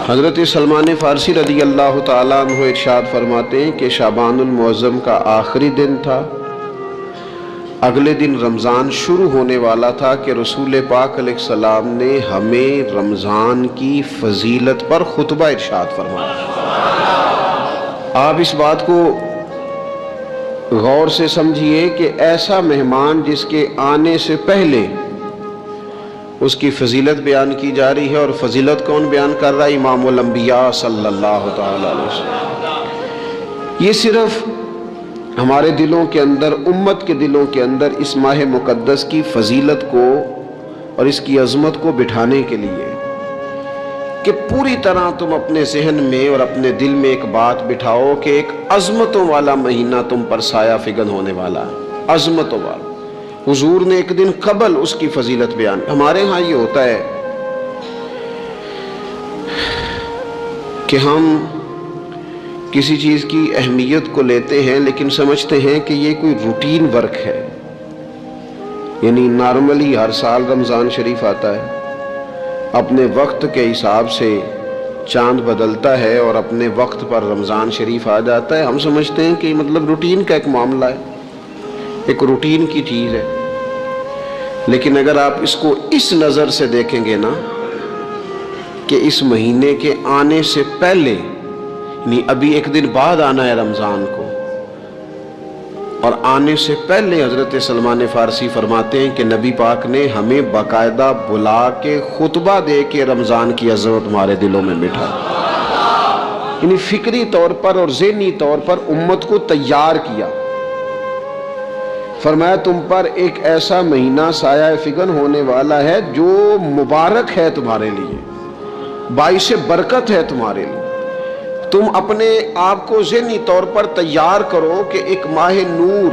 حضرت سلمان فارسی رضی اللہ تعالیٰ عنہ ارشاد فرماتے ہیں کہ شعبان المعظم کا آخری دن تھا، اگلے دن رمضان شروع ہونے والا تھا کہ رسول پاک علیہ السلام نے ہمیں رمضان کی فضیلت پر خطبہ ارشاد فرمایا۔ آپ اس بات کو غور سے سمجھیے کہ ایسا مہمان جس کے آنے سے پہلے اس کی فضیلت بیان کی جا رہی ہے، اور فضیلت کون بیان کر رہا ہے؟ امام الانبیاء صلی اللہ تعالی علیہ وسلم۔ یہ صرف ہمارے دلوں کے اندر، امت کے دلوں کے اندر اس ماہ مقدس کی فضیلت کو اور اس کی عظمت کو بٹھانے کے لیے کہ پوری طرح تم اپنے ذہن میں اور اپنے دل میں ایک بات بٹھاؤ کہ ایک عظمتوں والا مہینہ تم پر سایہ فگن ہونے والا ہے، عظمتوں والا۔ حضور نے ایک دن قبل اس کی فضیلت بیان۔ ہمارے ہاں یہ ہوتا ہے کہ ہم کسی چیز کی اہمیت کو لیتے ہیں لیکن سمجھتے ہیں کہ یہ کوئی روٹین ورک ہے، یعنی نارملی ہر سال رمضان شریف آتا ہے، اپنے وقت کے حساب سے چاند بدلتا ہے اور اپنے وقت پر رمضان شریف آ جاتا ہے۔ ہم سمجھتے ہیں کہ مطلب روٹین کا ایک معاملہ ہے، ایک روٹین کی چیز ہے۔ لیکن اگر آپ اس کو اس نظر سے دیکھیں گے نا کہ اس مہینے کے آنے سے پہلے، یعنی ابھی ایک دن بعد آنا ہے رمضان کو، اور آنے سے پہلے حضرت سلمان فارسی فرماتے ہیں کہ نبی پاک نے ہمیں باقاعدہ بلا کے خطبہ دے کے رمضان کی عظمت ہمارے دلوں میں بٹھا، یعنی فکری طور پر اور ذہنی طور پر امت کو تیار کیا۔ فرمایا تم پر ایک ایسا مہینہ سایہ فگن ہونے والا ہے جو مبارک ہے تمہارے لیے، باعث برکت ہے تمہارے لیے۔ تم اپنے آپ کو ذہنی طور پر تیار کرو کہ ایک ماہ نور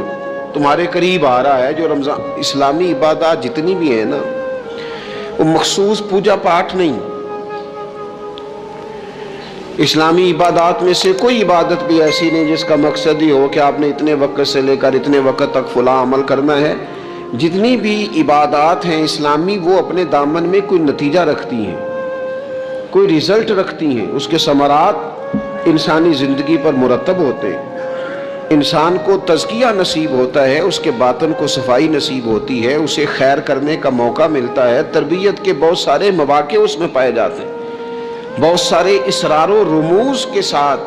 تمہارے قریب آ رہا ہے۔ جو رمضان، اسلامی عبادات جتنی بھی ہیں نا، وہ مخصوص پوجا پاٹ نہیں۔ اسلامی عبادات میں سے کوئی عبادت بھی ایسی نہیں جس کا مقصد ہی ہو کہ آپ نے اتنے وقت سے لے کر اتنے وقت تک فلاں عمل کرنا ہے۔ جتنی بھی عبادات ہیں اسلامی، وہ اپنے دامن میں کوئی نتیجہ رکھتی ہیں، کوئی ریزلٹ رکھتی ہیں، اس کے ثمرات انسانی زندگی پر مرتب ہوتے ہیں۔ انسان کو تزکیہ نصیب ہوتا ہے، اس کے باطن کو صفائی نصیب ہوتی ہے، اسے خیر کرنے کا موقع ملتا ہے، تربیت کے بہت سارے مواقع اس میں پائے جاتے ہیں، بہت سارے اسرار و رموز کے ساتھ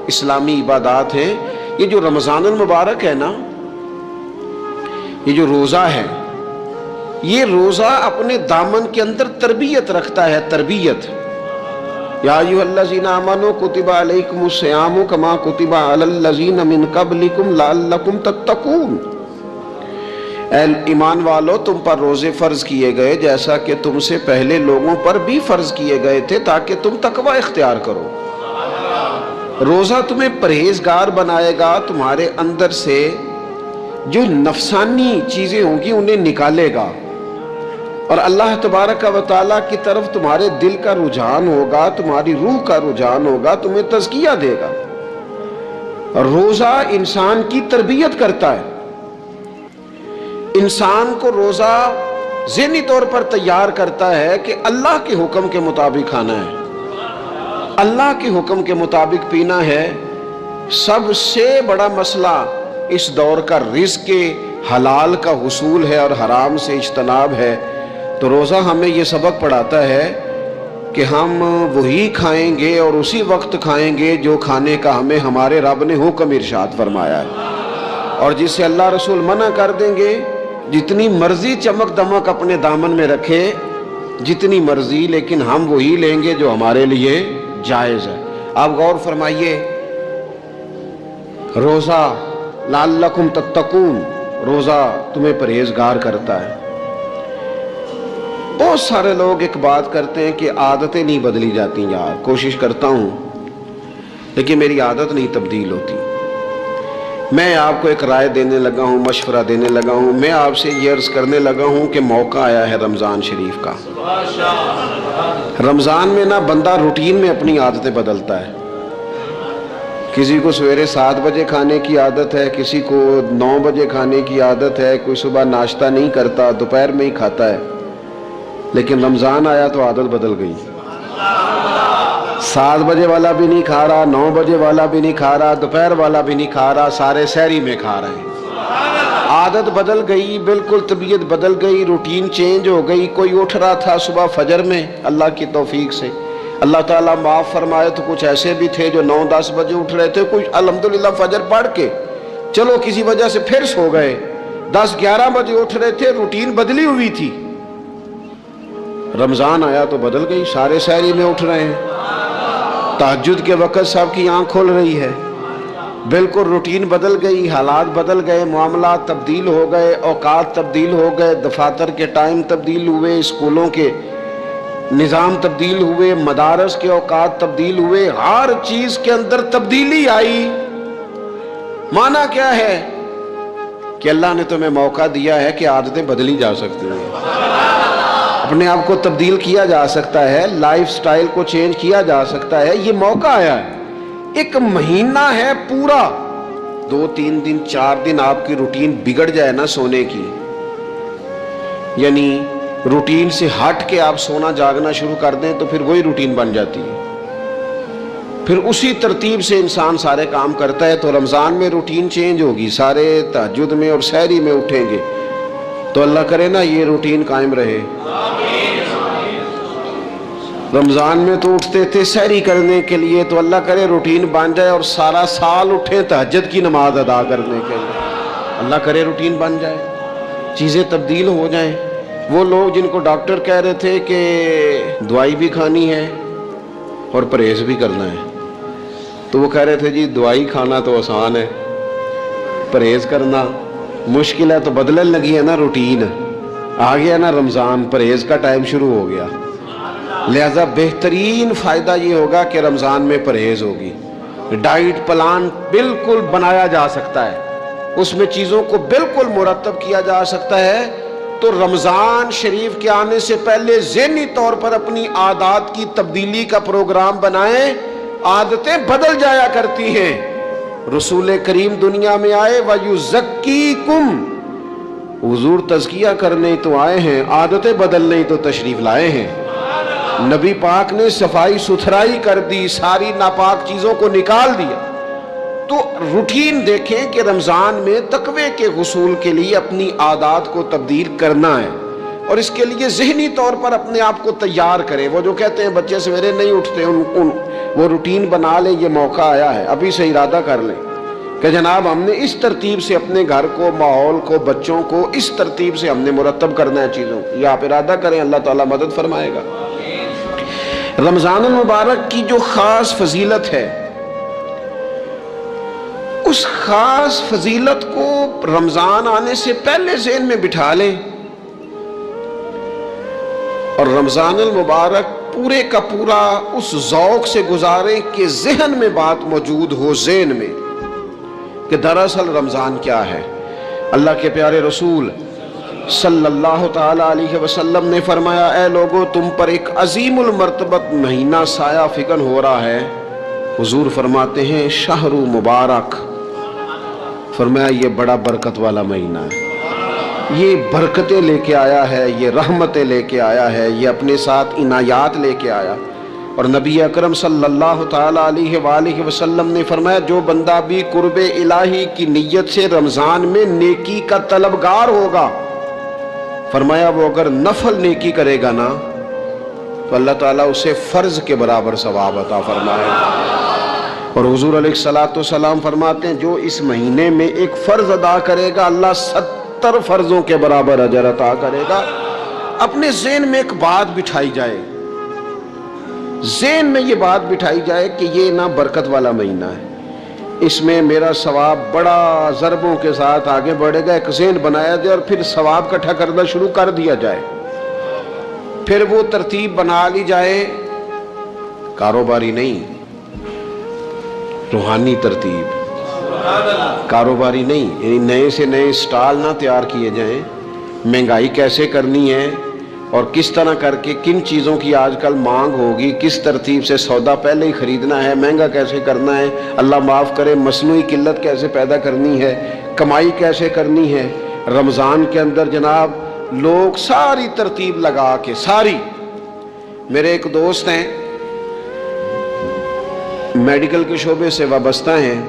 اسلامی عبادات ہیں۔ یہ جو رمضان المبارک ہے نا، یہ جو روزہ ہے، یہ روزہ اپنے دامن کے اندر تربیت رکھتا ہے، تربیت۔ یا ایھا الذین آمنوا کتب علیکم الصیام کما کتب علی الذین من قبلکم لعلکم تتقون۔ اے ایمان والو، تم پر روزے فرض کیے گئے جیسا کہ تم سے پہلے لوگوں پر بھی فرض کیے گئے تھے تاکہ تم تقوی اختیار کرو۔ روزہ تمہیں پرہیزگار بنائے گا، تمہارے اندر سے جو نفسانی چیزیں ہوں گی انہیں نکالے گا، اور اللہ تبارک و تعالیٰ کی طرف تمہارے دل کا رجحان ہوگا، تمہاری روح کا رجحان ہوگا، تمہیں تزکیہ دے گا۔ روزہ انسان کی تربیت کرتا ہے، انسان کو روزہ ذہنی طور پر تیار کرتا ہے کہ اللہ کے حکم کے مطابق کھانا ہے، اللہ کے حکم کے مطابق پینا ہے۔ سب سے بڑا مسئلہ اس دور کا رزق کے حلال کا حصول ہے اور حرام سے اجتناب ہے۔ تو روزہ ہمیں یہ سبق پڑھاتا ہے کہ ہم وہی کھائیں گے اور اسی وقت کھائیں گے جو کھانے کا ہمیں ہمارے رب نے حکم ارشاد فرمایا ہے، اور جس سے اللہ رسول منع کر دیں گے جتنی مرضی چمک دمک اپنے دامن میں رکھے، جتنی مرضی، لیکن ہم وہی لیں گے جو ہمارے لیے جائز ہے۔ آپ غور فرمائیے، روزہ لعلکم تتقون، روزہ تمہیں پرہیزگار کرتا ہے۔ بہت سارے لوگ ایک بات کرتے ہیں کہ عادتیں نہیں بدلی جاتی، یار کوشش کرتا ہوں لیکن میری عادت نہیں تبدیل ہوتی۔ میں آپ کو ایک رائے دینے لگا ہوں، مشورہ دینے لگا ہوں، میں آپ سے یہ عرض کرنے لگا ہوں کہ موقع آیا ہے رمضان شریف کا۔ رمضان میں نا بندہ روٹین میں اپنی عادتیں بدلتا ہے۔ کسی کو سویرے 7 بجے کھانے کی عادت ہے، کسی کو 9 بجے کھانے کی عادت ہے، کوئی صبح ناشتہ نہیں کرتا، دوپہر میں ہی کھاتا ہے۔ لیکن رمضان آیا تو عادت بدل گئی، 7 بجے والا بھی نہیں کھا رہا، 9 بجے والا بھی نہیں کھا رہا، دوپہر والا بھی نہیں کھا رہا، سارے سحری میں کھا رہے ہیں۔ عادت بدل گئی، بالکل طبیعت بدل گئی، روٹین چینج ہو گئی۔ کوئی اٹھ رہا تھا صبح فجر میں اللہ کی توفیق سے، اللہ تعالیٰ معاف فرمائے، تو کچھ ایسے بھی تھے جو 9-10 بجے اٹھ رہے تھے، کچھ الحمدللہ فجر پڑھ کے چلو کسی وجہ سے پھر سو گئے، 10-11 بجے اٹھ رہے تھے، روٹین بدلی ہوئی تھی۔ رمضان آیا تو بدل گئی، سارے سحری میں اٹھ رہے ہیں، تہجد کے وقت سب کی آنکھ کھل رہی ہے، بالکل روٹین بدل گئی، حالات بدل گئے، معاملات تبدیل ہو گئے، اوقات تبدیل ہو گئے، دفاتر کے ٹائم تبدیل ہوئے، اسکولوں کے نظام تبدیل ہوئے، مدارس کے اوقات تبدیل ہوئے، ہر چیز کے اندر تبدیلی آئی۔ معنی کیا ہے کہ اللہ نے تمہیں موقع دیا ہے کہ عادتیں بدلی جا سکتی ہیں، اپنے آپ کو تبدیل کیا جا سکتا ہے، لائف سٹائل کو چینج کیا جا سکتا ہے، یہ موقع آیا ہے۔ ایک مہینہ ہے پورا، 2-3 دن 4 دن آپ کی روٹین بگڑ جائے نا سونے کی، یعنی روٹین سے ہٹ کے آپ سونا جاگنا شروع کر دیں تو پھر وہی روٹین بن جاتی ہے، پھر اسی ترتیب سے انسان سارے کام کرتا ہے۔ تو رمضان میں روٹین چینج ہوگی، سارے تہجد میں اور سحری میں اٹھیں گے، تو اللہ کرے نا یہ روٹین قائم رہے۔ رمضان میں تو اٹھتے تھے سحری کرنے کے لیے، تو اللہ کرے روٹین بن جائے اور سارا سال اٹھیں تہجد کی نماز ادا کرنے کے لیے، اللہ کرے روٹین بن جائے، چیزیں تبدیل ہو جائیں۔ وہ لوگ جن کو ڈاکٹر کہہ رہے تھے کہ دوائی بھی کھانی ہے اور پرہیز بھی کرنا ہے، تو وہ کہہ رہے تھے جی دوائی کھانا تو آسان ہے، پرہیز کرنا مشکل ہے، تو بدلنے لگی ہے نا روٹین، آ گیا نا رمضان، پرہیز کا ٹائم شروع ہو گیا، لہذا بہترین فائدہ یہ ہوگا کہ رمضان میں پرہیز ہوگی، ڈائٹ پلان بالکل بنایا جا سکتا ہے، اس میں چیزوں کو بالکل مرتب کیا جا سکتا ہے۔ تو رمضان شریف کے آنے سے پہلے ذہنی طور پر اپنی عادات کی تبدیلی کا پروگرام بنائیں، عادتیں بدل جایا کرتی ہیں۔ رسول کریم دنیا میں آئے وَيُزَكِّيكُمْ، حضور تزکیہ کرنے تو آئے ہیں، عادتیں بدلنے تو تشریف لائے ہیں۔ نبی پاک نے صفائی ستھرائی کر دی، ساری ناپاک چیزوں کو نکال دیا۔ تو روٹین دیکھیں کہ رمضان میں تقوی کے حصول کے لیے اپنی عادات کو تبدیل کرنا ہے، اور اس کے لیے ذہنی طور پر اپنے آپ کو تیار کریں۔ وہ جو کہتے ہیں بچے سویرے نہیں اٹھتے، وہ روٹین بنا لیں، یہ موقع آیا ہے، ابھی سے ارادہ کر لیں کہ جناب ہم نے اس ترتیب سے اپنے گھر کو، ماحول کو، بچوں کو اس ترتیب سے ہم نے مرتب کرنا ہے چیزوں، یہ آپ ارادہ کریں، اللہ تعالیٰ مدد فرمائے گا۔ رمضان المبارک کی جو خاص فضیلت ہے، اس خاص فضیلت کو رمضان آنے سے پہلے ذہن میں بٹھا لیں، اور رمضان المبارک پورے کا پورا اس ذوق سے گزاریں کہ ذہن میں بات موجود ہو، ذہن میں کہ دراصل رمضان کیا ہے۔ اللہ کے پیارے رسول صلی اللہ تعالی علیہ وسلم نے فرمایا، اے لوگو تم پر ایک عظیم المرتبت مہینہ سایہ فکن ہو رہا ہے۔ حضور فرماتے ہیں شہر مبارک، فرمایا یہ بڑا برکت والا مہینہ ہے، یہ برکتیں لے کے آیا ہے، یہ رحمتیں لے کے آیا ہے، یہ اپنے ساتھ عنایات لے کے آیا۔ اور نبی اکرم صلی اللہ تعالی علیہ وآلہ وسلم نے فرمایا جو بندہ بھی قرب الہی کی نیت سے رمضان میں نیکی کا طلبگار ہوگا، فرمایا وہ اگر نفل نیکی کرے گا نا تو اللہ تعالیٰ اسے فرض کے برابر ثواب عطا فرمائے گا۔ اور حضور علیہ الصلوۃ والسلام فرماتے ہیں جو اس مہینے میں ایک فرض ادا کرے گا اللہ 70 فرضوں کے برابر اجر عطا کرے گا۔ اپنے ذہن میں ایک بات بٹھائی جائے، ذہن میں یہ بات بٹھائی جائے کہ یہ نا برکت والا مہینہ ہے، اس میں میرا ثواب بڑا ضربوں کے ساتھ آگے بڑھے گا، ایک ذہن بنایا جائے اور پھر ثواب اکٹھا کرنا شروع کر دیا جائے، پھر وہ ترتیب بنا لی جائے، کاروباری نہیں، روحانی ترتیب، کاروباری نہیں، یعنی نئے سے نئے سٹال نہ تیار کیے جائیں، مہنگائی کیسے کرنی ہے اور کس طرح کر کے کن چیزوں کی آج کل مانگ ہوگی، کس ترتیب سے سودا پہلے ہی خریدنا ہے، مہنگا کیسے کرنا ہے، اللہ معاف کرے مصنوعی قلت کیسے پیدا کرنی ہے، کمائی کیسے کرنی ہے۔ رمضان کے اندر جناب لوگ ساری ترتیب لگا کے، ساری، میرے ایک دوست ہیں میڈیکل کے شعبے سے وابستہ ہیں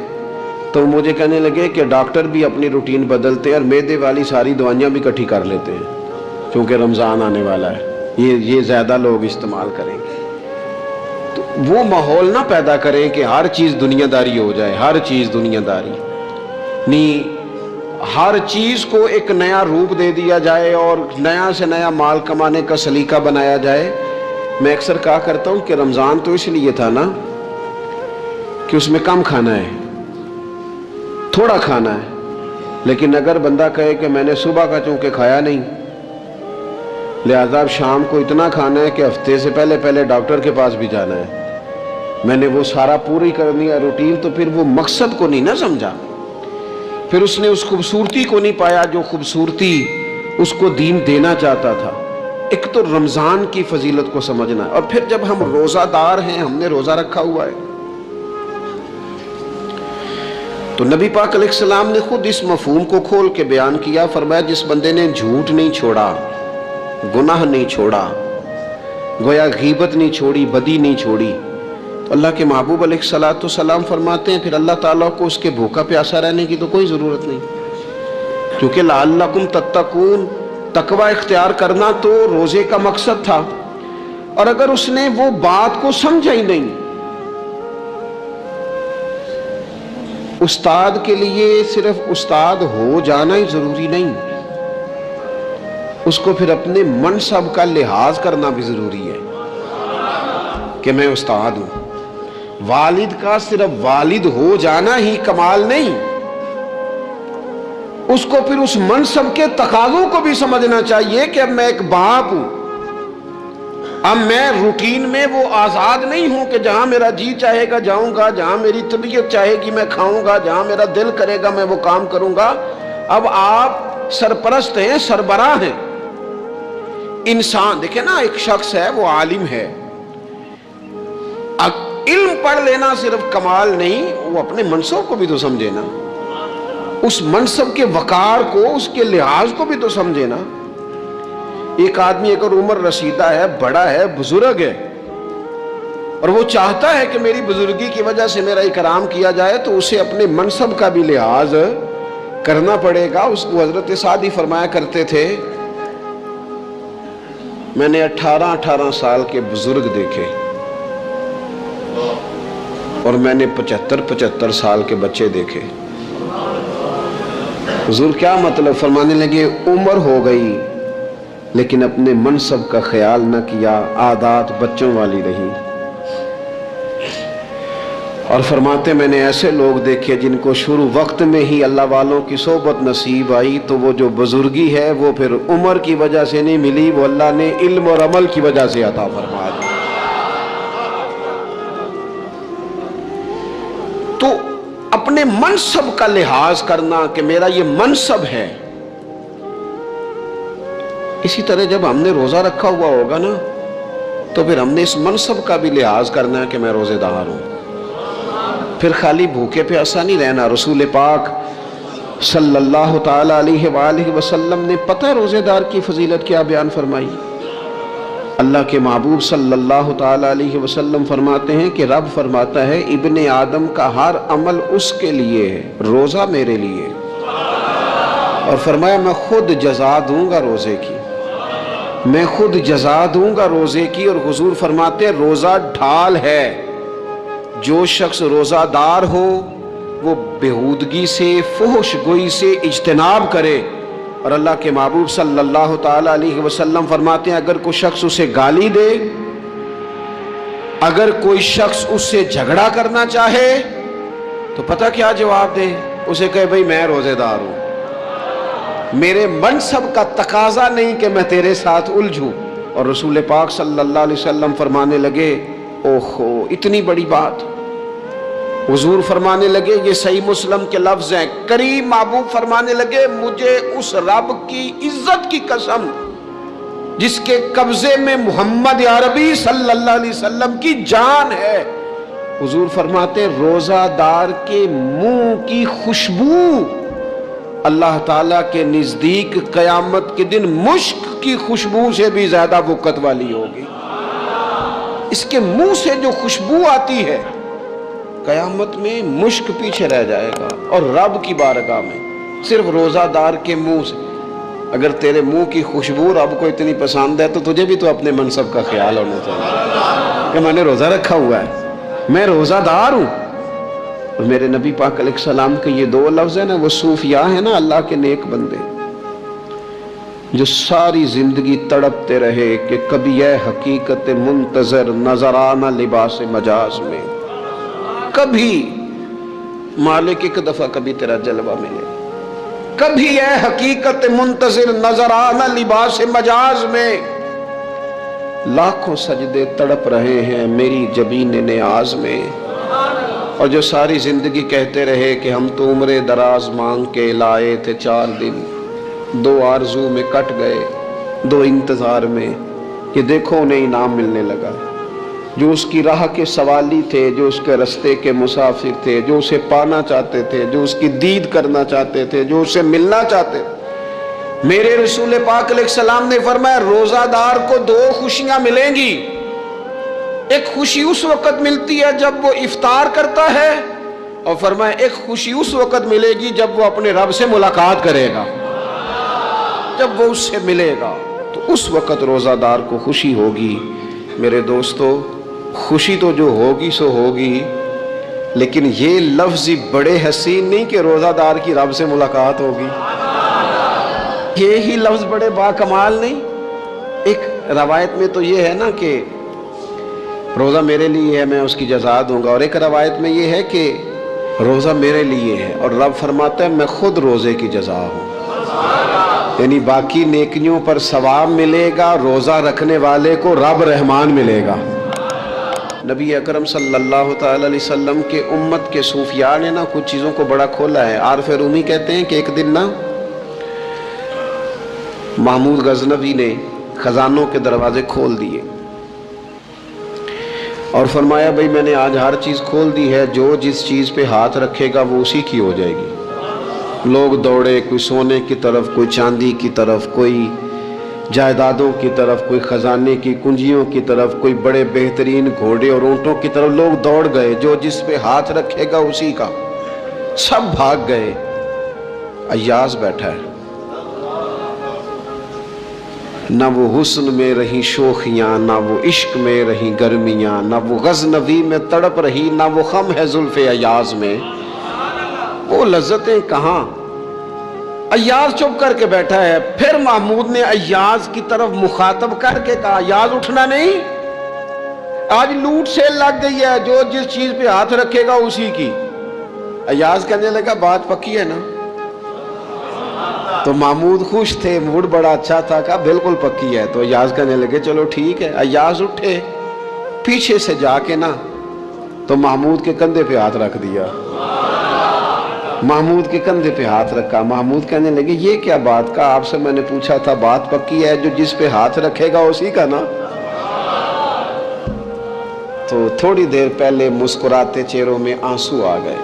تو مجھے کہنے لگے کہ ڈاکٹر بھی اپنی روٹین بدلتے ہیں اور معدے والی ساری دوائیاں بھی اکٹھی کر لیتے ہیں کیونکہ رمضان آنے والا ہے، یہ زیادہ لوگ استعمال کریں گے۔ تو وہ ماحول نہ پیدا کریں کہ ہر چیز دنیا داری ہو جائے، ہر چیز دنیا داری نہیں، ہر چیز کو ایک نیا روپ دے دیا جائے اور نیا سے نیا مال کمانے کا سلیقہ بنایا جائے۔ میں اکثر کہا کرتا ہوں کہ رمضان تو اس لیے تھا نا کہ اس میں کم کھانا ہے، تھوڑا کھانا ہے، لیکن اگر بندہ کہے کہ میں نے صبح کا چونکہ کھایا نہیں لہذا اب شام کو اتنا کھانا ہے کہ ہفتے سے پہلے ڈاکٹر کے پاس بھی جانا ہے، میں نے وہ سارا پوری کرنی ہے روٹین، تو پھر وہ مقصد کو نہیں نہ سمجھا، پھر اس نے اس خوبصورتی کو نہیں پایا جو خوبصورتی اس کو دین دینا چاہتا تھا۔ ایک تو رمضان کی فضیلت کو سمجھنا ہے، اور پھر جب ہم روزہ دار ہیں، ہم نے روزہ رکھا ہوا ہے، تو نبی پاک علیہ السلام نے خود اس مفہوم کو کھول کے بیان کیا، فرمایا جس بندے نے جھوٹ نہیں چھوڑا، گناہ نہیں چھوڑا، گویا غیبت نہیں چھوڑی، بدی نہیں چھوڑی، تو اللہ کے محبوب علیہ السلام فرماتے ہیں پھر اللہ تعالیٰ کو اس کے بھوکا پیاسا رہنے کی تو کوئی ضرورت نہیں، کیونکہ لعلکم تتقون، تقوی اختیار کرنا تو روزے کا مقصد تھا، اور اگر اس نے وہ بات کو سمجھا ہی نہیں، استاد کے لیے صرف استاد ہو جانا ہی ضروری نہیں، اس کو پھر اپنے منصب کا لحاظ کرنا بھی ضروری ہے کہ میں استاد ہوں۔ والد کا صرف والد ہو جانا ہی کمال نہیں، اس کو پھر اس منصب کے تقاضوں کو بھی سمجھنا چاہیے کہ اب میں ایک باپ ہوں، اب میں روٹین میں وہ آزاد نہیں ہوں کہ جہاں میرا جی چاہے گا جاؤں گا، جہاں میری طبیعت چاہے گی میں کھاؤں گا، جہاں میرا دل کرے گا میں وہ کام کروں گا۔ اب آپ سرپرست ہیں، سربراہ ہیں۔ انسان دیکھیں نا، ایک شخص ہے وہ عالم ہے، علم پڑھ لینا صرف کمال نہیں، وہ اپنے منصب کو بھی تو سمجھے نا، اس منصب کے وقار کو، اس کے لحاظ کو بھی تو سمجھے نا۔ ایک آدمی اگر عمر رسیدہ ہے، بڑا ہے، بزرگ ہے، اور وہ چاہتا ہے کہ میری بزرگی کی وجہ سے میرا اکرام کیا جائے، تو اسے اپنے منصب کا بھی لحاظ کرنا پڑے گا۔ اس کو حضرت سعدی فرمایا کرتے تھے میں نے 18 سال کے بزرگ دیکھے اور میں نے 75 سال کے بچے دیکھے۔ حضور کیا مطلب؟ فرمانے لگے عمر ہو گئی لیکن اپنے منصب کا خیال نہ کیا، عادات بچوں والی رہی۔ اور فرماتے میں نے ایسے لوگ دیکھے جن کو شروع وقت میں ہی اللہ والوں کی صحبت نصیب آئی، تو وہ جو بزرگی ہے وہ پھر عمر کی وجہ سے نہیں ملی، وہ اللہ نے علم اور عمل کی وجہ سے عطا فرما دی۔ تو اپنے منصب کا لحاظ کرنا کہ میرا یہ منصب ہے۔ اسی طرح جب ہم نے روزہ رکھا ہوا ہوگا نا تو پھر ہم نے اس منصب کا بھی لحاظ کرنا ہے کہ میں روزے دار ہوں، پھر خالی بھوکے پیاسا نہیں رہنا۔ رسول پاک صلی اللہ تعالی علیہ وآلہ وسلم نے پتہ روزے دار کی فضیلت کیا بیان فرمائی؟ اللہ کے محبوب صلی اللہ تعالی علیہ وسلم فرماتے ہیں کہ رب فرماتا ہے ابن آدم کا ہر عمل اس کے لیے ہے، روزہ میرے لیے، اور فرمایا میں خود جزا دوں گا روزے کی، میں خود جزا دوں گا روزے کی۔ اور حضور فرماتے ہیں روزہ ڈھال ہے، جو شخص روزہ دار ہو وہ بےہودگی سے، فحش گوئی سے اجتناب کرے۔ اور اللہ کے محبوب صلی اللہ تعالی علیہ وسلم فرماتے ہیں اگر کوئی شخص اسے گالی دے، اگر کوئی شخص اس سے جھگڑا کرنا چاہے تو پتہ کیا جواب دے؟ اسے کہے بھئی میں روزے دار ہوں، میرے منصب کا تقاضا نہیں کہ میں تیرے ساتھ الجھوں۔ اور رسول پاک صلی اللہ علیہ وسلم فرمانے لگے اوہو اتنی بڑی بات۔ حضور فرمانے لگے، یہ صحیح مسلم کے لفظ ہیں، کریم محبوب فرمانے لگے مجھے اس رب کی عزت کی قسم جس کے قبضے میں محمد عربی صلی اللہ علیہ وسلم کی جان ہے، حضور فرماتے ہیں روزہ دار کے منہ کی خوشبو اللہ تعالیٰ کے نزدیک قیامت کے دن مشک کی خوشبو سے بھی زیادہ وقت والی ہوگی۔ اس کے منہ سے جو خوشبو آتی ہے قیامت میں مشک پیچھے رہ جائے گا، اور رب کی بارگاہ میں صرف روزہ دار کے منہ سے، اگر تیرے منہ کی خوشبو رب کو اتنی پسند ہے تو تجھے بھی تو اپنے منصب کا خیال ہونا چاہیے کہ میں نے روزہ رکھا ہوا ہے، میں روزہ دار ہوں۔ اور میرے نبی پاک علیہ السلام کے یہ دو لفظ ہیں نا، وہ صوفیاء ہیں نا، اللہ کے نیک بندے جو ساری زندگی تڑپتے رہے کہ کبھی اے حقیقت منتظر نظر آنا لباس مجاز میں، کبھی مالک ایک دفعہ کبھی تیرا جلوہ ملے، کبھی اے حقیقت منتظر نظر آنا لباس مجاز میں۔ لاکھوں سجدے تڑپ رہے ہیں میری جبین نیاز میں، اور جو ساری زندگی کہتے رہے کہ ہم تو عمر دراز مانگ کے لائے تھے 4 دن، 2 آرزو میں کٹ گئے، 2 انتظار میں، کہ دیکھو انہیں انعام ملنے لگا۔ جو اس کی راہ کے سوالی تھے، جو اس کے رستے کے مسافر تھے، جو اسے پانا چاہتے تھے، جو اس کی دید کرنا چاہتے تھے، جو اسے ملنا چاہتے تھے، میرے رسول پاک علیہ السلام نے فرمایا روزہ دار کو 2 خوشیاں ملیں گی۔ ایک خوشی اس وقت ملتی ہے جب وہ افطار کرتا ہے، اور فرمایا ایک خوشی اس وقت ملے گی جب وہ اپنے رب سے ملاقات کرے گا، جب وہ اس سے ملے گا تو اس وقت روزہ دار کو خوشی ہوگی۔ میرے دوستو، خوشی تو جو ہوگی سو ہوگی، لیکن یہ لفظ بڑے حسین نہیں کہ روزہ دار کی رب سے ملاقات ہوگی، یہی لفظ بڑے باکمال نہیں۔ ایک روایت میں تو یہ ہے نا کہ روزہ میرے لیے ہے، میں اس کی جزا دوں گا، اور ایک روایت میں یہ ہے کہ روزہ میرے لیے ہے اور رب فرماتا ہے میں خود روزے کی جزا ہوں، یعنی باقی نیکیوں پر ثواب ملے گا، روزہ رکھنے والے کو رب رحمان ملے گا۔ نبی اکرم صلی اللہ تعالی علیہ وسلم کے امت کے صوفیاء نے نا کچھ چیزوں کو بڑا کھولا ہے۔ عارف رومی کہتے ہیں کہ ایک دن نا محمود غزنوی نے خزانوں کے دروازے کھول دیے اور فرمایا بھئی میں نے آج ہر چیز کھول دی ہے، جو جس چیز پہ ہاتھ رکھے گا وہ اسی کی ہو جائے گی۔ لوگ دوڑے، کوئی سونے کی طرف، کوئی چاندی کی طرف، کوئی جائیدادوں کی طرف، کوئی خزانے کی کنجیوں کی طرف، کوئی بڑے بہترین گھوڑے اور اونٹوں کی طرف، لوگ دوڑ گئے، جو جس پہ ہاتھ رکھے گا اسی کا۔ سب بھاگ گئے، ایاز بیٹھا ہے، نہ وہ حسن میں رہی شوخیاں، نہ وہ عشق میں رہی گرمیاں، نہ وہ غزنوی میں تڑپ رہی، نہ وہ خم ہے زلف ایاز میں، وہ لذتیں کہاں۔ ایاز چپ کر کے بیٹھا ہے۔ پھر محمود نے ایاز کی طرف مخاطب کر کے کہا ایاز اٹھنا نہیں، آج لوٹ سیل لگ گئی ہے، جو جس چیز پہ ہاتھ رکھے گا اسی کی۔ ایاز کہنے لگا بات پکی ہے نا؟ تو محمود خوش تھے، موڈ بڑا اچھا تھا، کہا بالکل پکی ہے۔ تو ایاز کہنے لگے چلو ٹھیک ہے۔ ایاز اٹھے، پیچھے سے جا کے نا تو محمود کے کندھے پہ ہاتھ رکھ دیا، محمود کے کندھے پہ ہاتھ رکھا۔ محمود کہنے لگے یہ کیا بات کا، آپ سے میں نے پوچھا تھا بات پکی ہے، جو جس پہ ہاتھ رکھے گا اسی کا نا۔ تو تھوڑی دیر پہلے مسکراتے چہروں میں آنسو آ گئے،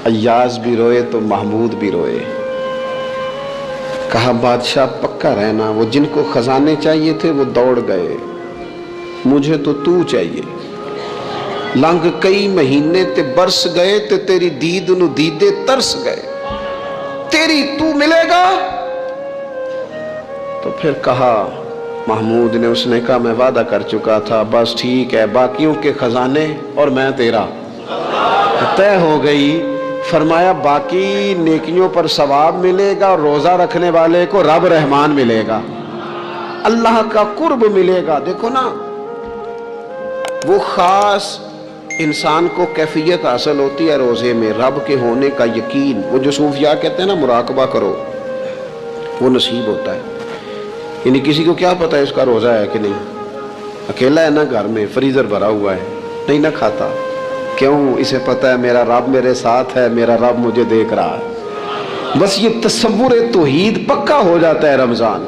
ایاز بھی روئے تو محمود بھی روئے۔ کہا بادشاہ پکا رہنا، وہ جن کو خزانے چاہیے تھے وہ دوڑ گئے، مجھے تو تو چاہیے۔ لنگ کئی مہینے تے برس گئے تے تیری دید نو دیدے ترس گئے، تیری تو ملے گا۔ تو پھر کہا محمود نے، اس نے کہا میں وعدہ کر چکا تھا، بس ٹھیک ہے، باقیوں کے خزانے اور میں تیرا طے ہو گئی۔ فرمایا باقی نیکیوں پر ثواب ملے گا، روزہ رکھنے والے کو رب رحمان ملے گا، اللہ کا قرب ملے گا۔ دیکھو نا وہ خاص انسان کو کیفیت حاصل ہوتی ہے روزے میں، رب کے ہونے کا یقین۔ وہ جو صوفیاء کہتے ہیں نا مراقبہ کرو، وہ نصیب ہوتا ہے۔ یعنی کسی کو کیا پتا ہے اس کا روزہ ہے کہ نہیں، اکیلا ہے نا گھر میں، فریزر بھرا ہوا ہے، نہیں نہ کھاتا، کیوں؟ اسے پتا ہے میرا رب میرے ساتھ ہے، میرا رب مجھے دیکھ رہا ہے۔ بس یہ تصور توحید پکا ہو جاتا ہے رمضان،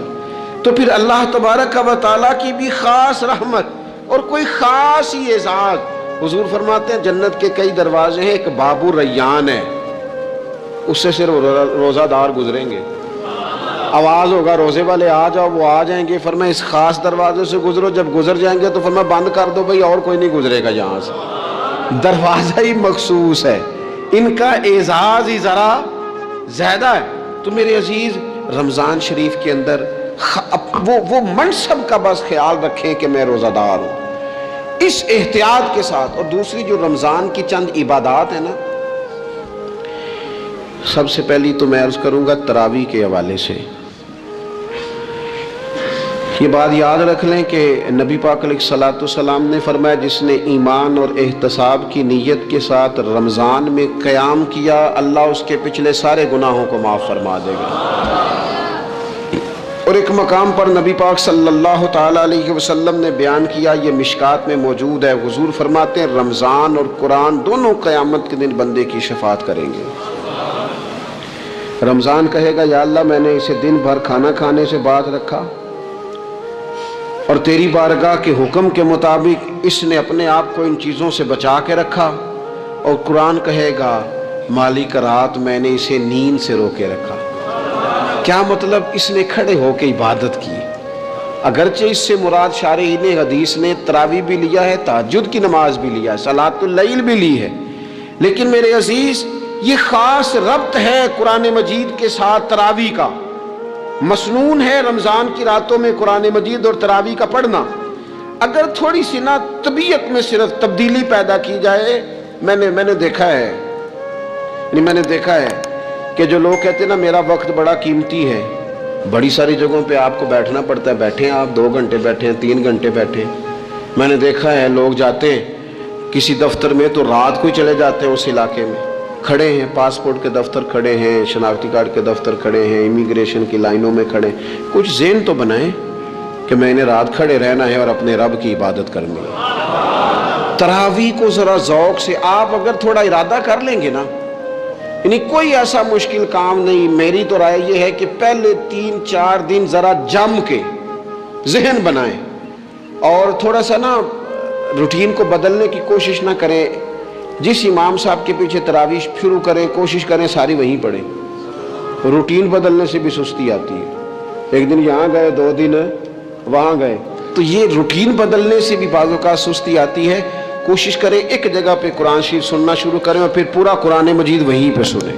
تو پھر اللہ تبارک و تعالیٰ کی بھی خاص رحمت اور کوئی خاص ہی اعزاز۔ حضور فرماتے ہیں جنت کے کئی دروازے ہیں، ایک باب الریان ہے، اس سے صرف روزہ دار گزریں گے۔ آواز ہوگا روزے والے آ جاؤ، وہ آ جائیں گے، فرمایا اس خاص دروازے سے گزرو، جب گزر جائیں گے تو فرمایا بند کر دو بھئی، اور کوئی نہیں گزرے گا یہاں سے۔ دروازہ ہی مخصوص ہے، ان کا اعزاز ہی ذرا زیادہ ہے۔ تو میرے عزیز، رمضان شریف کے اندر وہ منصب کا بس خیال رکھیں کہ میں روزہ دار ہوں، اس احتیاط کے ساتھ۔ اور دوسری جو رمضان کی چند عبادات ہیں نا، سب سے پہلی تو میں عرض کروں گا تراویح کے حوالے سے یہ بات یاد رکھ لیں کہ نبی پاک علیہ الصلوۃ والسلام نے فرمایا جس نے ایمان اور احتساب کی نیت کے ساتھ رمضان میں قیام کیا، اللہ اس کے پچھلے سارے گناہوں کو معاف فرما دے گا۔ اور ایک مقام پر نبی پاک صلی اللہ تعالیٰ علیہ وسلم نے بیان کیا، یہ مشکات میں موجود ہے، حضور فرماتے ہیں رمضان اور قرآن دونوں قیامت کے دن بندے کی شفاعت کریں گے۔ رمضان کہے گا یا اللہ میں نے اسے دن بھر کھانا کھانے سے باز رکھا اور تیری بارگاہ کے حکم کے مطابق اس نے اپنے آپ کو ان چیزوں سے بچا کے رکھا۔ اور قرآن کہے گا مالک رات میں نے اسے نیند سے روکے رکھا۔ کیا مطلب؟ اس نے کھڑے ہو کے عبادت کی، اگرچہ اس سے مراد شارحین حدیث نے تراویح بھی لیا ہے، تہجد کی نماز بھی لیا ہے، صلاۃ اللیل بھی لی ہے، لیکن میرے عزیز یہ خاص ربط ہے قرآن مجید کے ساتھ تراویح کا۔ مسنون ہے رمضان کی راتوں میں قرآن مجید اور تراویح کا پڑھنا۔ اگر تھوڑی سی نا طبیعت میں صرف تبدیلی پیدا کی جائے، میں نے دیکھا ہے کہ جو لوگ کہتے ہیں نا میرا وقت بڑا قیمتی ہے، بڑی ساری جگہوں پہ آپ کو بیٹھنا پڑتا ہے، بیٹھیں آپ 2 گھنٹے بیٹھیں 3 گھنٹے بیٹھیں۔ میں نے دیکھا ہے لوگ جاتے ہیں کسی دفتر میں تو رات کو ہی چلے جاتے ہیں، اس علاقے میں کھڑے ہیں، پاسپورٹ کے دفتر کھڑے ہیں، شناختی کارڈ کے دفتر کھڑے ہیں، امیگریشن کی لائنوں میں کھڑے ہیں۔ کچھ ذہن تو بنائیں کہ میں نے رات کھڑے رہنا ہے اور اپنے رب کی عبادت کرنی ہے۔ تراویح کو ذرا ذوق سے آپ اگر تھوڑا ارادہ کر لیں گے نا، یعنی کوئی ایسا مشکل کام نہیں۔ میری تو رائے یہ ہے کہ پہلے 3-4 دن ذرا جم کے ذہن بنائیں اور تھوڑا سا نا روٹین کو بدلنے کی کوشش نہ کریں۔ جس امام صاحب کے پیچھے تراویح شروع کریں، کوشش کریں ساری وہیں پڑھیں۔ روٹین بدلنے سے بھی سستی آتی ہے، ایک دن یہاں گئے 2 دن وہاں گئے، تو یہ روٹین بدلنے سے بھی بعض اوقات سستی آتی ہے۔ کوشش کریں ایک جگہ پہ قرآن شریف سننا شروع کریں اور پھر پورا قرآن مجید وہیں پہ سنیں۔